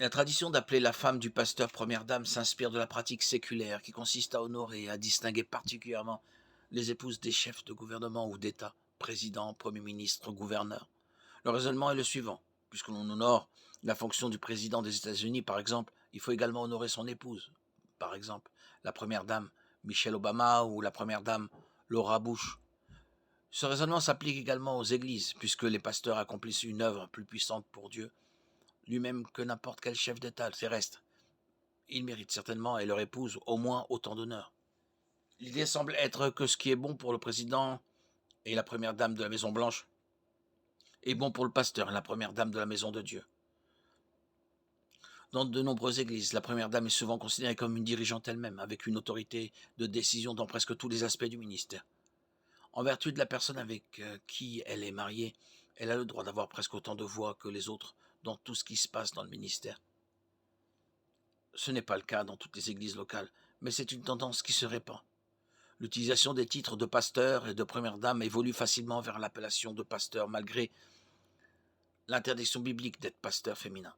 La tradition d'appeler la femme du pasteur première dame s'inspire de la pratique séculaire qui consiste à honorer et à distinguer particulièrement les épouses des chefs de gouvernement ou d'État, président, premier ministre, gouverneur. Le raisonnement est le suivant. Puisque l'on honore la fonction du président des États-Unis, par exemple, il faut également honorer son épouse. Par exemple, la première dame Michelle Obama ou la première dame Laura Bush. Ce raisonnement s'applique également aux églises, puisque les pasteurs accomplissent une œuvre plus puissante pour Dieu lui-même que n'importe quel chef d'État terrestre. Ils méritent certainement, et leur épouse, au moins autant d'honneur. L'idée semble être que ce qui est bon pour le président et la première dame de la Maison Blanche est bon pour le pasteur et la première dame de la Maison de Dieu. Dans de nombreuses églises, la première dame est souvent considérée comme une dirigeante elle-même, avec une autorité de décision dans presque tous les aspects du ministère. En vertu de la personne avec qui elle est mariée, elle a le droit d'avoir presque autant de voix que les autres dans tout ce qui se passe dans le ministère. Ce n'est pas le cas dans toutes les églises locales, mais c'est une tendance qui se répand. L'utilisation des titres de pasteur et de première dame évolue facilement vers l'appellation de pasteur malgré l'interdiction biblique d'être pasteur féminin.